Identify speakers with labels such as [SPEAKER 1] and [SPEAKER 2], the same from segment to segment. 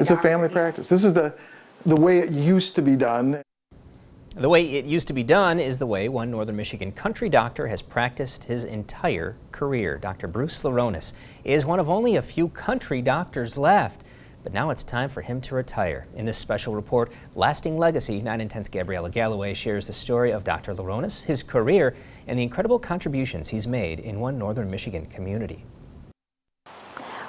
[SPEAKER 1] It's a family practice. This is the way it used to be done.
[SPEAKER 2] The way it used to be done is the way one Northern Michigan country doctor has practiced his entire career. Dr. Bruce Lirones is one of only a few country doctors left, but now it's time for him to retire. In this special report, Lasting Legacy, 9 and 10's Gabriella Galloway shares the story of Dr. Lirones, his career, and the incredible contributions he's made in one Northern Michigan community.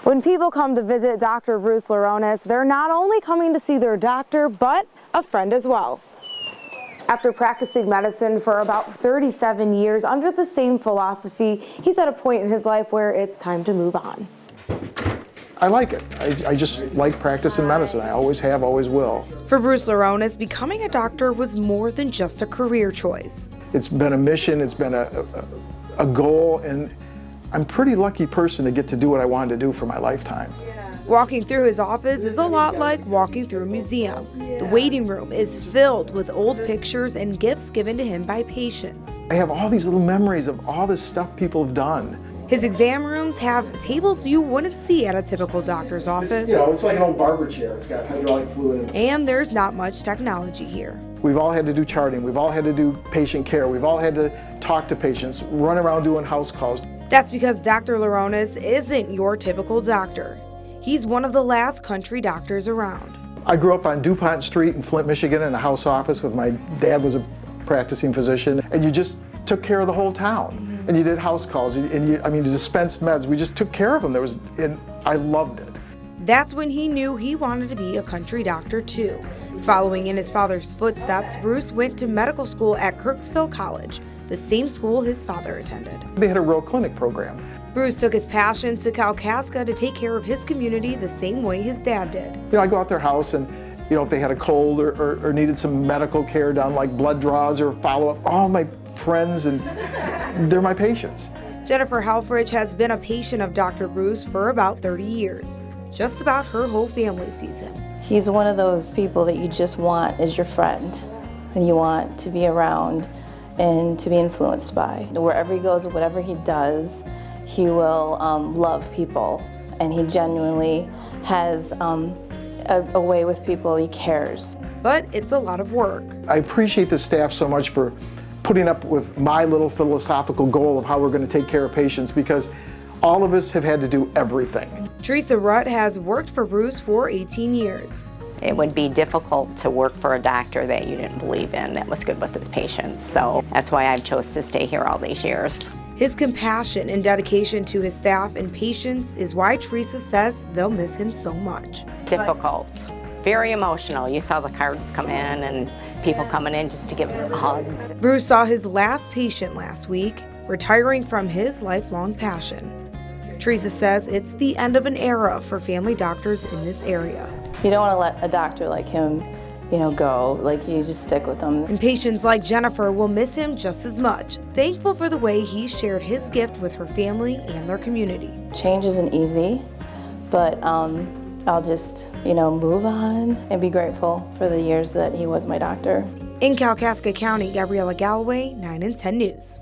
[SPEAKER 3] When people come to visit Dr. Bruce Lirones, they're not only coming to see their doctor, but a friend as well. After practicing medicine for about 37 years under the same philosophy, he's at a point in his life where it's time to move on.
[SPEAKER 1] I like it. I just like practicing medicine. I always have, always will.
[SPEAKER 3] For Bruce Lirones, becoming a doctor was more than just a career choice.
[SPEAKER 1] It's been a mission, it's been a goal, and I'm a pretty lucky person to get to do what I wanted to do for my lifetime.
[SPEAKER 3] Walking through his office is a lot like walking through a museum. The waiting room is filled with old pictures and gifts given to him by patients.
[SPEAKER 1] I have all these little memories of all this stuff people have done.
[SPEAKER 3] His exam rooms have tables you wouldn't see at a typical doctor's office.
[SPEAKER 1] It's like an old barber chair. It's got hydraulic fluid in it.
[SPEAKER 3] And there's not much technology here.
[SPEAKER 1] We've all had to do charting. We've all had to do patient care. We've all had to talk to patients, run around doing house calls.
[SPEAKER 3] That's because Dr. Lirones isn't your typical doctor. He's one of the last country doctors around.
[SPEAKER 1] I grew up on DuPont Street in Flint, Michigan in a house office with my dad was a practicing physician, and you just took care of the whole town. And you did house calls, and you dispensed meds. We just took care of them. And I loved it.
[SPEAKER 3] That's when he knew he wanted to be a country doctor too. Following in his father's footsteps, Bruce went to medical school at Kirksville College, the same school his father attended.
[SPEAKER 1] They had a rural clinic program.
[SPEAKER 3] Bruce took his passions to Kalkaska to take care of his community the same way his dad did.
[SPEAKER 1] I go out their house and, if they had a cold or needed some medical care done, like blood draws or follow-up, all my friends, and they're my patients.
[SPEAKER 3] Jennifer Halfrich has been a patient of Dr. Bruce for about 30 years. Just about her whole family sees him.
[SPEAKER 4] He's one of those people that you just want as your friend, and you want to be around and to be influenced by. Wherever he goes, whatever he does, he will love people, and he genuinely has a way with people. He cares.
[SPEAKER 3] But it's a lot of work.
[SPEAKER 1] I appreciate the staff so much for putting up with my little philosophical goal of how we're going to take care of patients, because all of us have had to do everything.
[SPEAKER 3] Teresa Rutt has worked for Bruce for 18 years.
[SPEAKER 5] It would be difficult to work for a doctor that you didn't believe in, that was good with his patients. So that's why I've chose to stay here all these years.
[SPEAKER 3] His compassion and dedication to his staff and patients is why Teresa says they'll miss him so much.
[SPEAKER 5] Difficult, very emotional. You saw the cards come in and people coming in just to give them hugs.
[SPEAKER 3] Bruce saw his last patient last week, retiring from his lifelong passion. Teresa says it's the end of an era for family doctors in this area.
[SPEAKER 4] You don't want to let a doctor like him, go. Like, you just stick with him.
[SPEAKER 3] And patients like Jennifer will miss him just as much, thankful for the way he shared his gift with her family and their community.
[SPEAKER 4] Change isn't easy, but I'll just, move on and be grateful for the years that he was my doctor.
[SPEAKER 3] In Kalkaska County, Gabriella Galloway, 9 and 10 News.